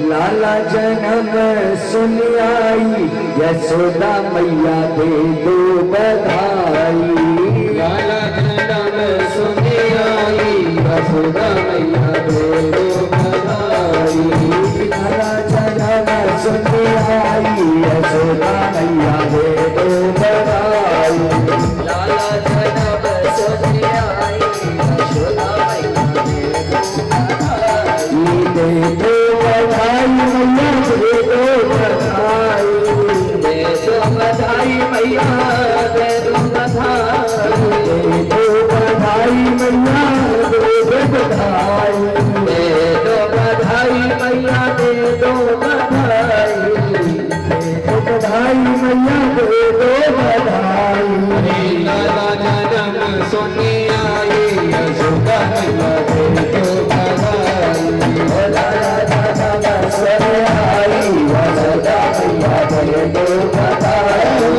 लाला जन्म सुन आई, यशोदा मैया दे दो बधाई। लाला जन्म सुन आई, यशोदा मैया दे दो बधाई। लाला जन्म सुन आई, यशोदा मैया दे दो बधाई। लाला जन्म सुन आई, यशोदा मैया दे दो बधाई। दे दो बधाई मैया, दे दो बधाई। दे दो बधाई मैया, दे दो बधाई। दे दो बधाई मैया, दे दो बधाई। दे दो बधाई मैया, दे दो बधाई। लाला जन्म सुन आई, यशोदा मैया दे दो बधाई। लाला जन्म सुन आई, यशोदा मैया दे दो बधाई।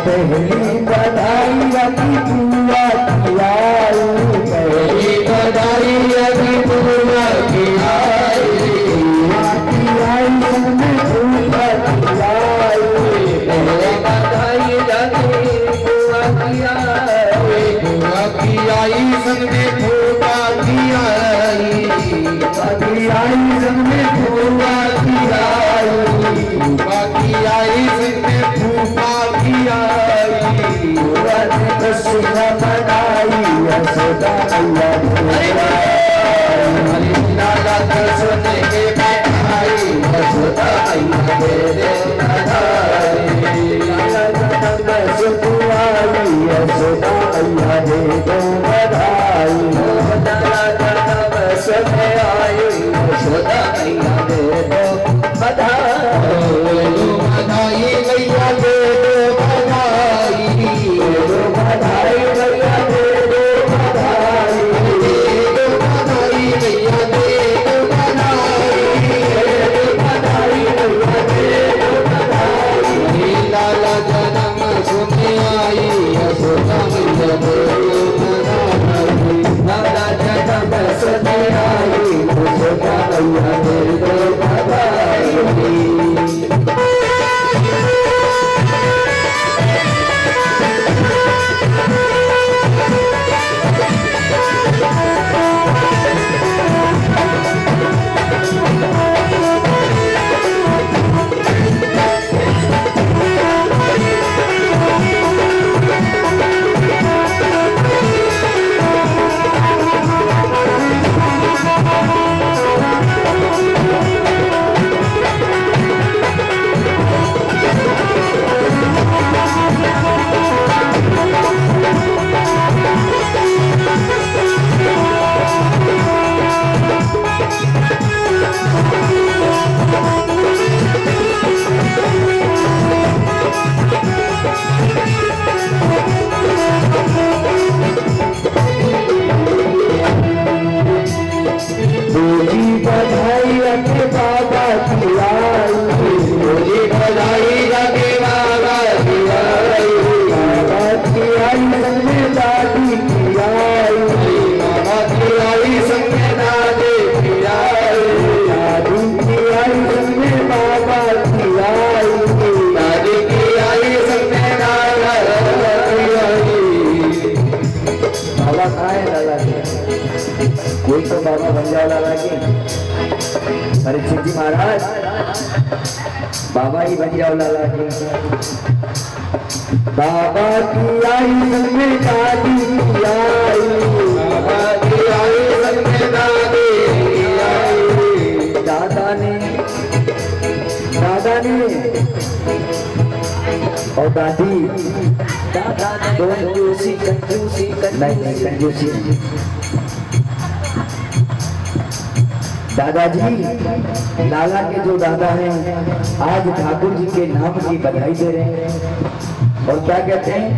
पहली बधाई अभी बुआ की आई, पहली बधाई अभी बुआ की आई। बुआ की आई में बुआ की आई, पहली बधाई अभी बुआ की आई। बुआ की आई संग में बुआ की आई, बुआ की आई संग में बुआ की आई। बुआ की आई संग में बुआ की आई। खुशियाँ मनाई, यशोदा मैया दे दो बधाई। लाला सुन के आई, यशोदा मैया दे दो बधाई। लाला जन्म सुन आई, यशोदा मैया दे दो बधाई। लाला जन्म सुन आई, यशोदा मैया दे दो बधाई। बधाई मैया दे दो बधाई। दे दो बधाई मैया दे दो बधाई। दे दो बधाई मैया दे दो बधाई। दे दो बधाई मैया दे दो बधाई। लाला जन्म सुन आई, यशोदा मैया दे दो बधाई। लाला जन्म सुन आई, यशोदा मैया दे दो बधाई। कोई तो बाबा बन जाओ लाला की। परीक्षित जी महाराज बाबा ही बन जाओ लाला की। बाबा की आई संग में दादी की आई, बाबा की आई संग में दादी की आई। दादा ने और दादी कंजूसी नहीं कंजूसी दादाजी, लाला के जो दादा हैं आज ठाकुर जी के नाम की बधाई दे रहे हैं और क्या कहते हैं?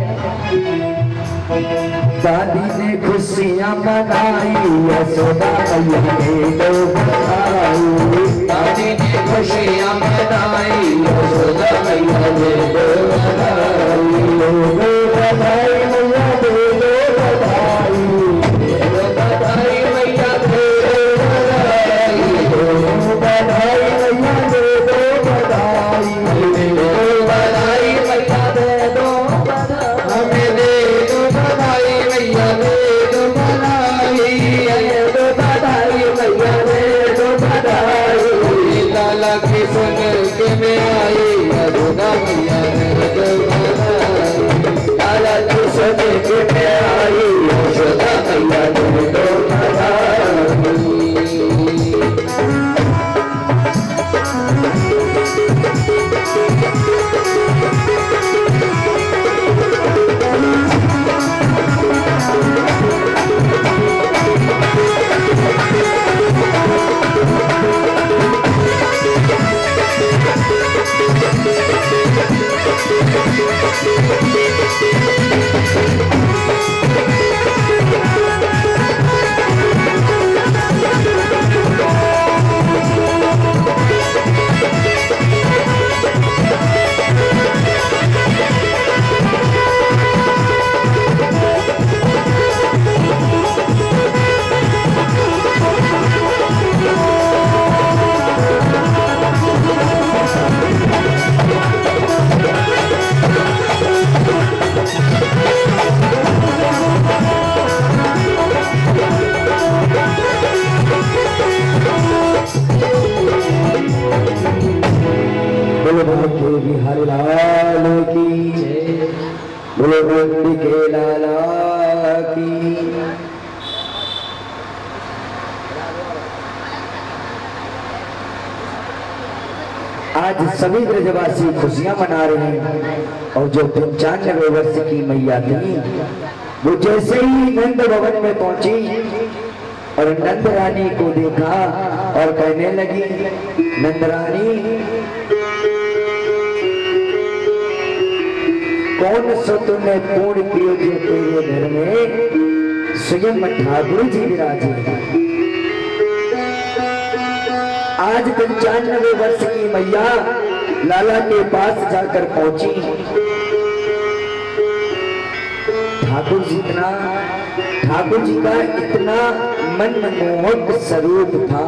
दादी ने खुशियां मनाई, यशोदा मैया ने दो बधाई। दादी ने खुशियां मनाई, यशोदा मैया ने दो बधाई। दो बधाई मैया दे दो बधाई, दो बधाई मैया दे दो बधाई, दो बधाई मैया दे दो बधाई, दो बधाई मैया दे दो बधाई, हमें दे दो बधाई मैया दे दो बधाई, दो बधाई मैया दे दो बधाई। लाला की सुन के मैं आई, यशोदा मैया दे दो बधाई। लाला की सुन के मैं आई, यशोदा मैया दे दो बधाई। बिहारी लाल की जय, बोलो बंदी के लाला की। आज सभी ब्रजवासी खुशियां मना रहे हैं और जो 95 वर्ष की मैया थी वो जैसे ही नंद भवन में पहुंची और नंद रानी को देखा और कहने लगी, नंद रानी कौन सो तुमने पूर्ण किए जो तेरे घर में स्वयं ठाकुर जी विराजे। आज 95 वर्ष की मैया लाला के पास जाकर पहुंची। ठाकुर जी का इतना मनमोहक स्वरूप था।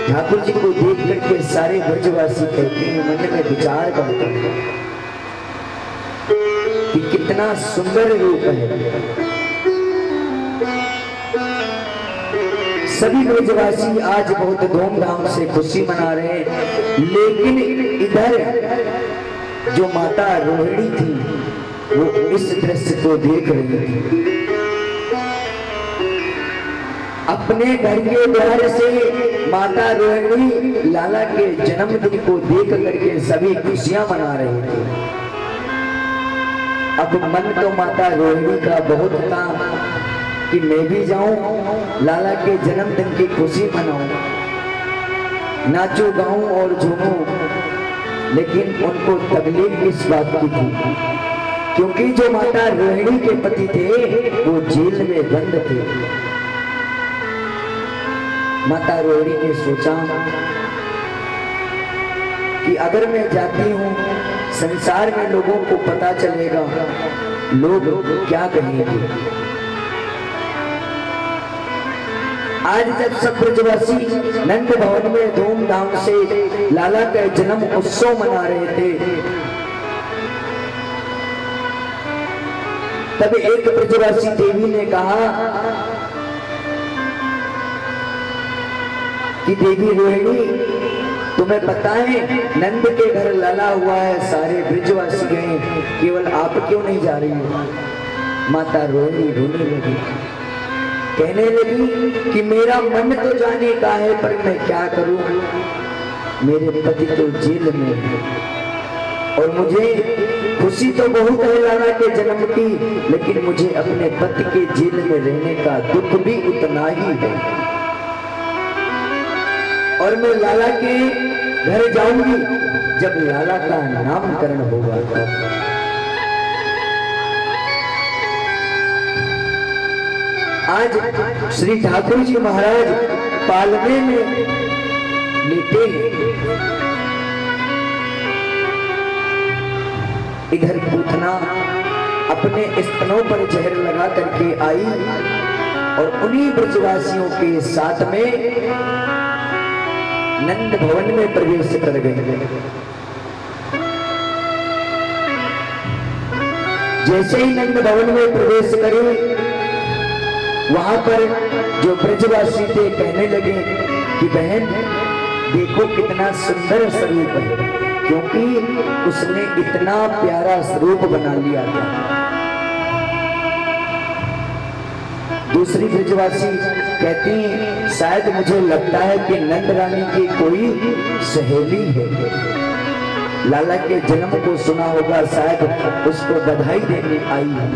ठाकुर जी को देख करके सारे ब्रजवासी कहते हैं, मन में विचार करते हैं कि कितना सुंदर रूप है। सभी ब्रजवासी आज बहुत धूमधाम से खुशी मना रहे हैं, लेकिन इधर जो माता रोहिणी थी वो इस दृश्य को देख रही थी। अपने घर के द्वार से माता रोहिणी लाला के जन्मदिन को देख करके सभी खुशियां मना रहे थे। अब मन तो माता रोहिणी का बहुत था कि मैं भी जाऊं लाला के जन्मदिन की खुशी मनाऊं, नाचूं गाऊं और झूमूं, लेकिन उनको तकलीफ इस बात की थी क्योंकि जो माता रोहिणी के पति थे वो जेल में बंद थे। माता रोहिणी ने सोचा कि अगर मैं जाती हूँ संसार में लोगों को पता चलेगा, लोग क्या कहेंगे। आज जब सब ब्रजवासी नंद भवन में धूमधाम से लाला का जन्म उत्सव मना रहे थे, तब एक ब्रजवासी देवी ने कहा कि देवी रोहिणी, तुम्हें पता है नंद के घर लाला हुआ है, सारे ब्रजवासी गए, केवल आप क्यों नहीं जा रही हो। माता रोहिणी रोने लगी, कहने लगी कि मेरा मन तो जाने का है पर मैं क्या करूं, मेरे पति तो जेल में है। और मुझे खुशी तो बहुत है लाला के जन्म की, लेकिन मुझे अपने पति के जेल में रहने का दुख भी उतना ही है। और मैं लाला के घर जाऊंगी जब लाला का नामकरण होगा। आज श्री ठाकुर जी महाराज पालने में लेटे हैं। इधर पूतना अपने स्तनों पर जहर लगा करके आई और उन्हीं ब्रजवासियों के साथ में नंद भवन में प्रवेश कर गए। जैसे ही नंद भवन में प्रवेश करे, वहां पर जो ब्रजवासी थे कहने लगे कि बहन देखो कितना सुंदर स्वरूप है, क्योंकि उसने इतना प्यारा स्वरूप बना लिया था। दूसरी ब्रजवासी कहती हैं शायद मुझे लगता है कि नंद रानी की कोई सहेली है, लाला के जन्म को सुना होगा, शायद उसको बधाई देने आई है।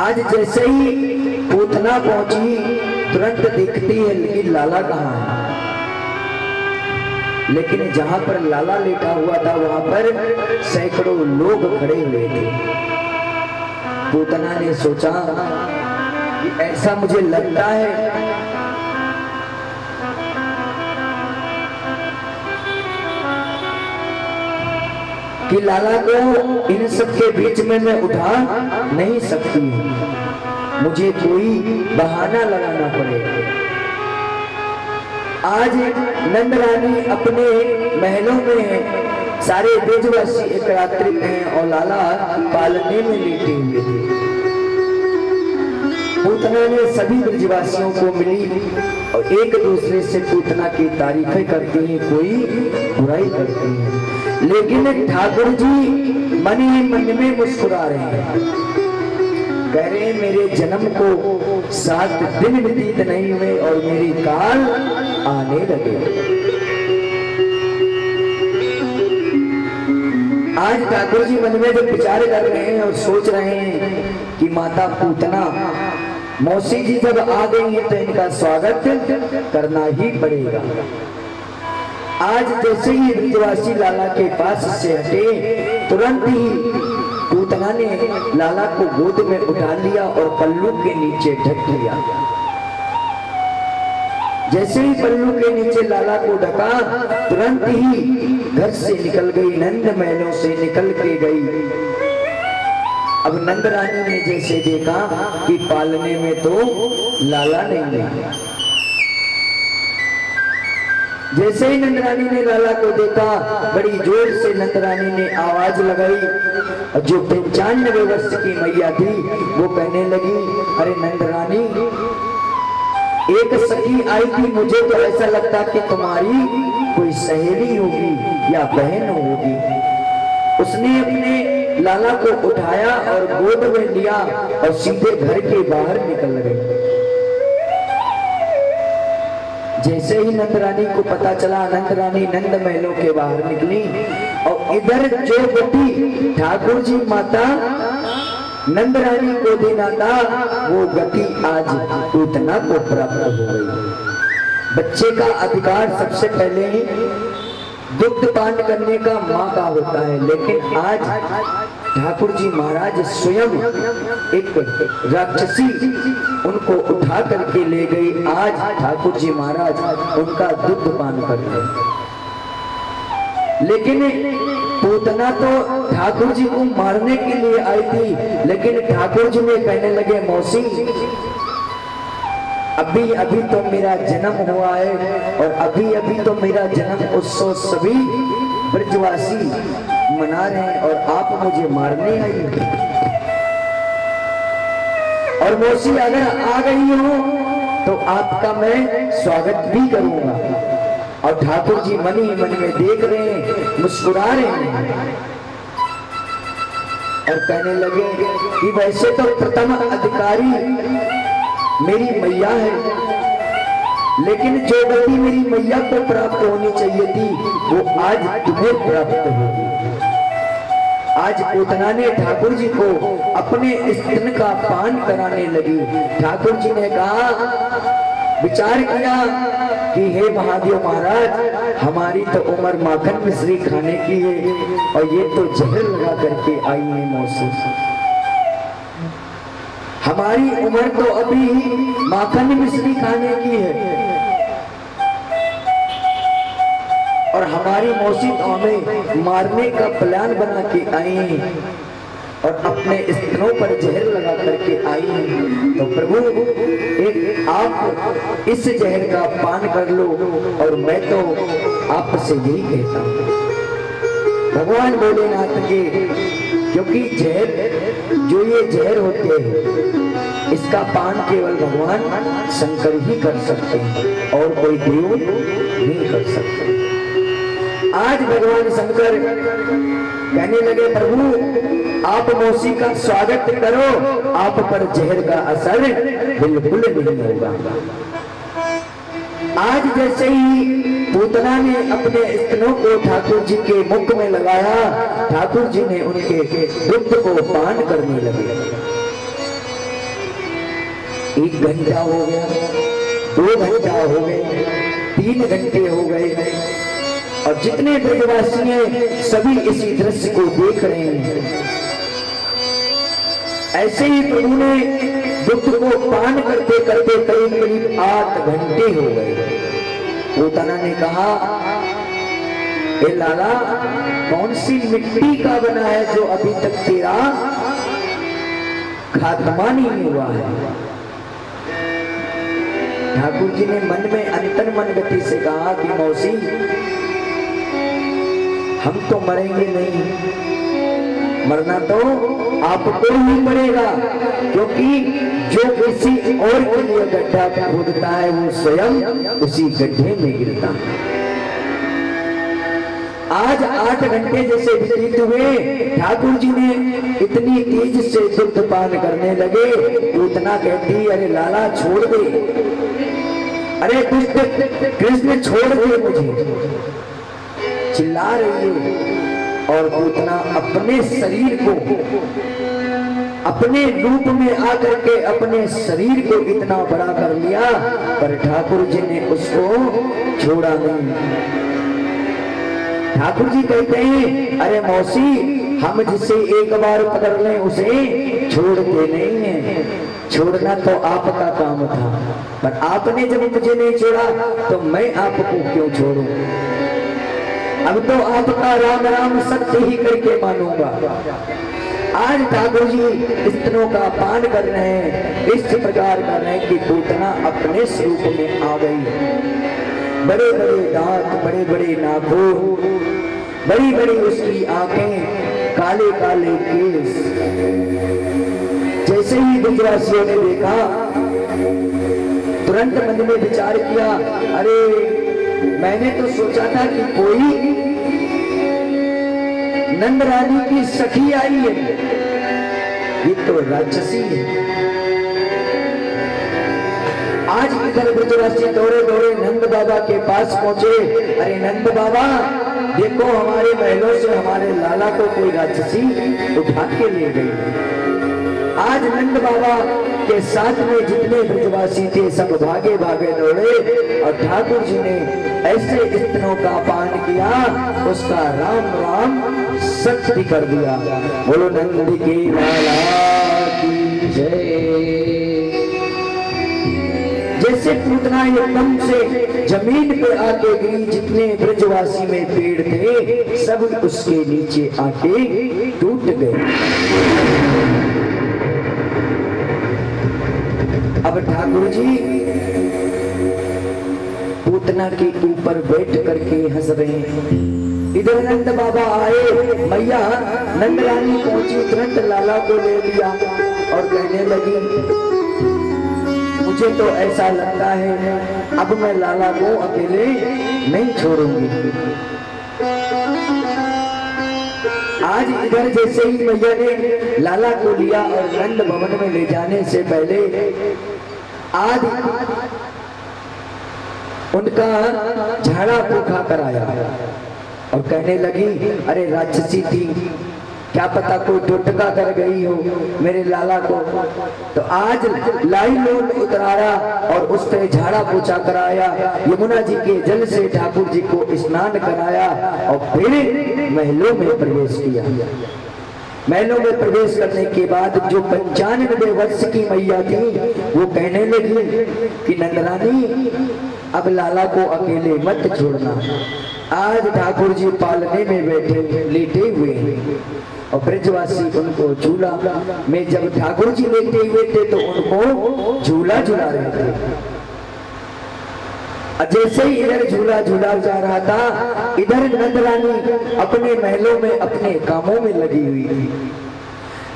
आज जैसे ही पूतना पहुंची, तुरंत देखती है कि लाला कहाँ है। लेकिन जहां पर लाला लेटा हुआ था वहां पर सैकड़ों लोग खड़े हुए थे। पूतना ने सोचा कि ऐसा मुझे लगता है कि लाला को इन सबके बीच में मैं उठा नहीं सकती, मुझे कोई बहाना लगाना पड़ेगा। आज नंद रानी अपने महलों में है, सारे ब्रजवासी एकत्रित हैं और लाला पालने में लेटे हुए थे। पूतना ने सभी ब्रजवासियों को मिली और एक दूसरे से पूतना की तारीफें करती हैं, कोई बुराई करती है। लेकिन ठाकुर जी मन ही मन में मुस्कुरा रहे हैं, कह रहे हैं मेरे जन्म को 7 दिन व्यतीत नहीं हुए और मेरी काल आने लगे। आज ठाकुर जी मन में जो विचार कर रहे हैं और सोच रहे हैं कि माता पूतना मौसी जी जब आ गई है तो इनका स्वागत करना ही पड़ेगा। आज जैसे ही ब्रजवासी लाला के पास से हटे, तुरंत ही पूतना ने लाला को गोद में उठा लिया और पल्लू के नीचे ढक लिया। जैसे ही पल्लू के नीचे लाला को ढका, तुरंत ही घर से निकल गई, नंद महलों से निकल के गई। अब नंद रानी ने जैसे देखा कि पालने में तो लाला नहीं है। जैसे ही नंद रानी ने लाला को देखा, बड़ी जोर से नंद रानी ने आवाज लगाई और जो 95 वर्ष की मैया थी वो कहने लगी, अरे नंद रानी, एक सखी आई थी, मुझे तो ऐसा लगता कि तुम्हारी कोई सहेली होगी या बहन होगी। उसने अपने लाला को उठाया और गोद में लिया और सीधे घर के बाहर निकल गई। जैसे ही नंद रानी को पता चला, नंद रानी नंद महलों के बाहर निकली और इधर जो गति ठाकुर जी माता नंद रानी को देना था, वो गति आज पूतना को प्राप्त हो गई। बच्चे का अधिकार सबसे पहले ही दुग्ध पान करने का माँ का होता है, लेकिन आज ठाकुर जी महाराज स्वयं एक राक्षसी उनको उठा करके ले गई। आज ठाकुर जी महाराज उनका दुग्ध पान करते हैं। लेकिन पूतना तो ठाकुर जी को मारने के लिए आई थी, लेकिन ठाकुर जी ने कहने लगे, मौसी अभी अभी तो मेरा जन्म हुआ है और अभी अभी तो मेरा जन्म उत्सव सभी ब्रजवासी मना रहे हैं और आप मुझे मारने आई। और मौसी अगर आ गई हो तो आपका मैं स्वागत भी करूंगा। और ठाकुर जी मन ही मन में देख रहे हैं, मुस्कुरा रहे हैं और कहने लगे कि वैसे तो प्रथम अधिकारी मेरी मैया है, लेकिन जो गति मेरी मैया को प्राप्त होनी चाहिए थी वो आज तुम्हें प्राप्त होगी। आज पूतना ने ठाकुर जी को अपने स्तन का पान कराने लगी। ठाकुर जी ने कहा, विचार किया कि हे महादेव महाराज, हमारी तो उम्र माखन मिश्री खाने की है और ये तो जहर लगा करके आई है मौसी। हमारी उम्र तो अभी माखन मिश्री खाने की है और हमारी मौसी तो हमें मारने का प्लान बना के आई है और अपने स्तनों पर जहर लगा करके आई है। तो प्रभु एक आप इस जहर का पान कर लो और मैं तो आपसे यही कहता हूँ भगवान भोलेनाथ के, क्योंकि जहर जो ये जहर होते हैं इसका पान केवल भगवान शंकर ही कर सकते हैं और कोई देव नहीं कर सकते। आज भगवान शंकर कहने लगे, प्रभु आप मौसी का स्वागत करो, आप पर जहर का असर बिल्कुल नहीं होगा। आज जैसे ही पूतना ने अपने स्तनों को ठाकुर जी के मुख में लगाया, ठाकुर जी ने उनके दुग्ध को पान करने लगे। 1 घंटा हो गया, 2 घंटा हो गए, 3 घंटे हो गए और जितने ब्रजवासी हैं सभी इसी दृश्य को देख रहे हैं। ऐसे ही प्रभु ने दुग्ध को पान करते करते करीब करीब 8 घंटे हो गए। पूतना ने कहा, ए लाला, कौन सी मिट्टी का बना है जो अभी तक तेरा खात्मा नहीं हुआ है? ठाकुर जी ने मन में अंतर मन गति से कहा कि मौसी, हम तो मरेंगे नहीं, मरना तो आपको ही पड़ेगा, क्योंकि जो किसी और के लिए गड्ढा खोदता है वो स्वयं उसी गड्ढे में गिरता है। आज 8 घंटे जैसे व्यतीत हुए, ठाकुर जी ने इतनी तेज से दुग्ध पान करने लगे। पूतना कहती, अरे लाला छोड़ दे, अरे कृष्ण छोड़ दे मुझे, चिल्ला रही है। और पूतना अपने शरीर को अपने रूप में आकर के अपने शरीर को इतना बड़ा कर लिया, पर ठाकुर जी ने उसको छोड़ा नहीं। ठाकुर जी कहते हैं, अरे मौसी, हम जिसे एक बार पकड़ लें उसे छोड़ते नहीं है, छोड़ना तो आपका काम था, पर आपने जब मुझे नहीं छोड़ा तो मैं आपको क्यों छोड़ूं? अब तो आपका राम राम सत्य ही करके मानूंगा। आज ठाकुर जी स्तनों का पान कर रहे हैं, इस प्रकार कर रहे हैं कि पूतना अपने स्वरूप में आ गई। बड़े बड़े दांत, बड़े बड़े नाखून, बड़ी बड़ी उसकी आंखें, काले काले केस। जैसे ही ब्रजवासियों ने देखा, तुरंत मन में विचार किया, अरे मैंने तो सोचा था कि कोई नंद रानी की सखी आई है, ये तो राक्षसी है। आज इधर ब्रजवासी दौड़े दौड़े नंद बाबा के पास पहुंचे। अरे नंद बाबा, देखो हमारे महलों से हमारे लाला को कोई राक्षसी उठा के ले गई। आज नंद बाबा के साथ में जितने ब्रजवासी थे सब भागे भागे दौड़े और ठाकुर जी ने ऐसे स्तनों का पान किया, उसका राम राम सत्य कर दिया। बोलो नंद के लाला की जय। जैसे पूतना एकदम से जमीन पे आके गिरी, जितने ब्रजवासी में पेड़ थे सब उसके नीचे आके टूट गए। अब ठाकुर जी पूतना के ऊपर बैठ करके हंस रहे हैं। इधर नंद बाबा आए, मैया नंद रानी पहुंची, तुरंत लाला को ले लिया और कहने लगी, मुझे तो ऐसा लगता है अब मैं लाला को अकेले नहीं छोड़ूंगी। आज इधर जैसे ही मैया ने लाला को लिया और नंद भवन में ले जाने से पहले आज उनका झाड़ा फूका कराया और कहने लगी, अरे राक्षसी थी, क्या पता कोई टोटका कर गई हो मेरे लाला को। तो आज लाई लोन उतराया और उस पे झाड़ा पोछा कराया, यमुना जी के जल से ठाकुर जी को स्नान कराया और फिर महलों में प्रवेश किया। महलों में प्रवेश करने के बाद जो 95 वर्ष की मैया थी वो कहने लगी कि नंदरानी अब लाला को अकेले मत छोड़ना, आज ठाकुर जी पालने में बैठे लेटे हुए हैं। और ब्रजवासी उनको झूला में, जब ठाकुर जी लेटे हुए थे तो उनको झूला झूला रहे थे। जैसे ही इधर झूला झूला जा रहा था, इधर नंदरानी अपने महलों में अपने कामों में लगी हुई थी।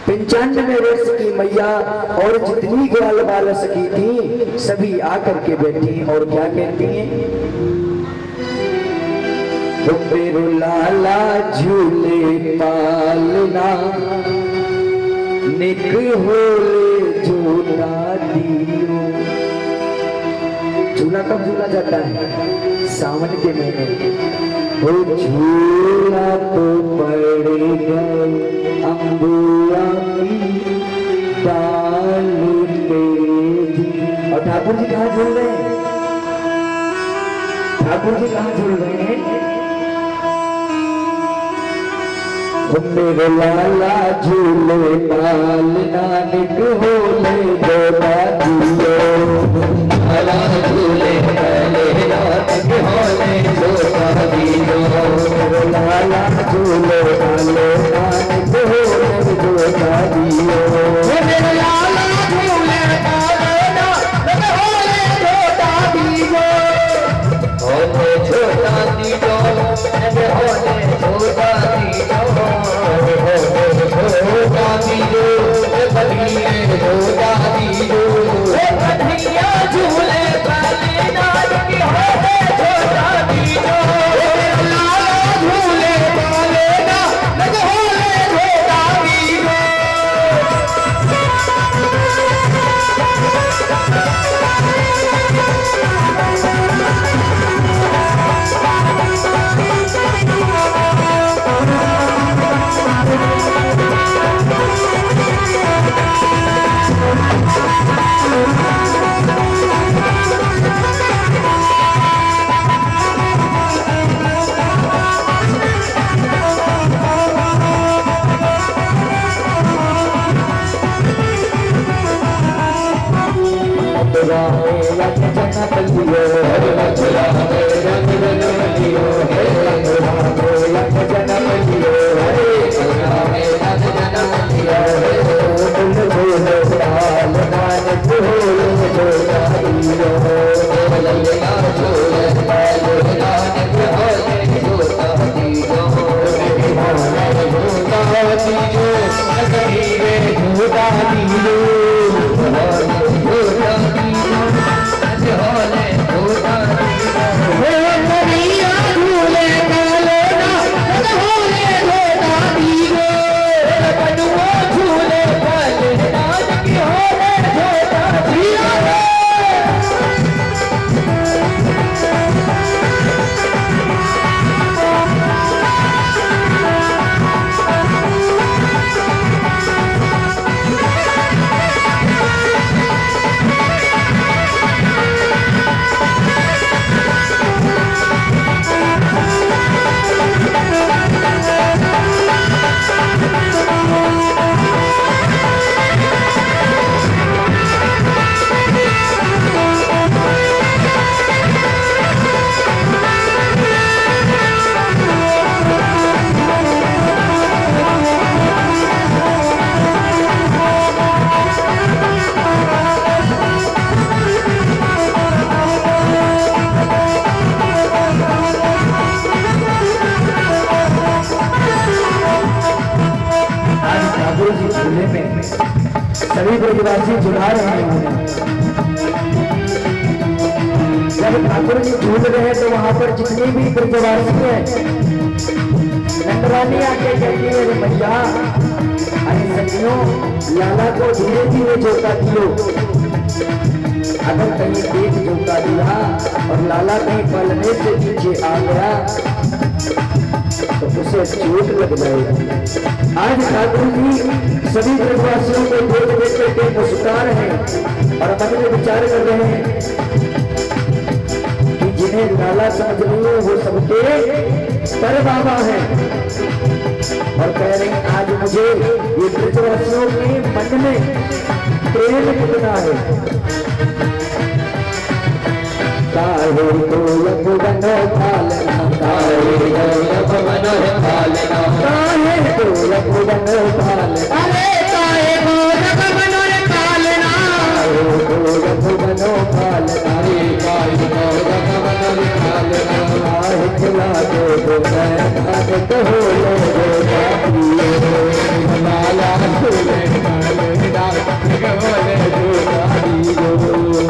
95 वर्ष की मैया और जितनी ग्वाल बाल सकी थी सभी आकर के बैठी और क्या कहती हैं, मेरे लाला झूले पालना निक होले झूला दियो। झूला कब झूला जाता है? सावन के महीने। वो झूला तो पड़ेगा अम्बुआ की डाल पे। और ठाकुर जी कहाँ झूल रहे हैं? ठाकुर जी कहाँ झूल रहे हैं? मेरे लाला झूले पालना निक होले झूला दियो। लाला झूले पालना निक होले झूला दियो। लाला झूले पालना निक होले झूला दियो। मेरे लाला झूले पालना निक होले झूला दियो। होले झूला दियो, होले झूला दियो। झूले पालना की होले झूला दियो। लाला झूले पालना लग होले झूला दियो। सभी ब्रजवासी झुला रहे हैं। जब ठाकुर जी झूल रहे हैं तो वहां पर जितने भी ब्रजवासी हैं, नंदरानी आके कहती है, मैया अरे सखियों, लाला को धीरे धीरे झोंका दियो। अगर कहीं एक झोंका दिया और लाला कहीं पलने से पीछे आ गया तो उसे चोट लग जाएगी। आज ठाकुर जी सभी ब्रजवासियों को देख देख के मुस्कुरा रहे हैं और मन में विचार कर रहे हैं कि जिन्हें लाला समझ रही है वो सबके पर बाबा है। और कह रहे हैं आज मुझे ये ब्रजवासियों के मन में प्रेम कितना है। काहे तो लब बनो पालना, काहे तो लब बनो पालना, काहे तो लब बनो पालना, अरे काहे तो लब बनो पालना, काहे तो लब बनो पालना, काहे तो लब बनो पालना, काहे खिला दो काहे तो हो लो लाला सुने काले डाल गवले जो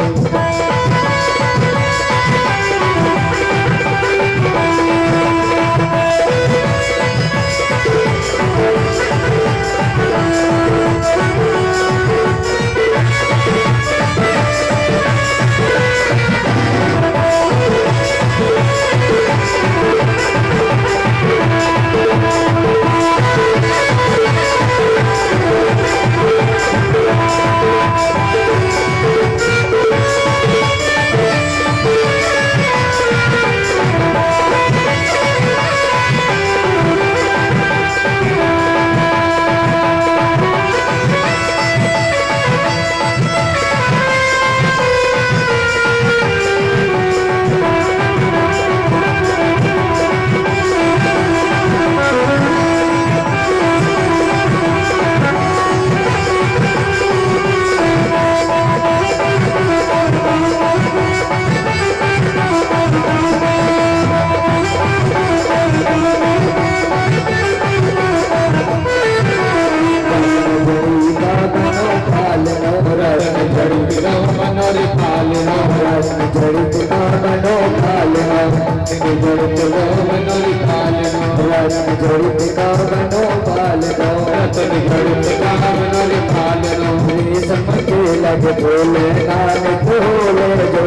समझे लगे बोले गाने बोले जो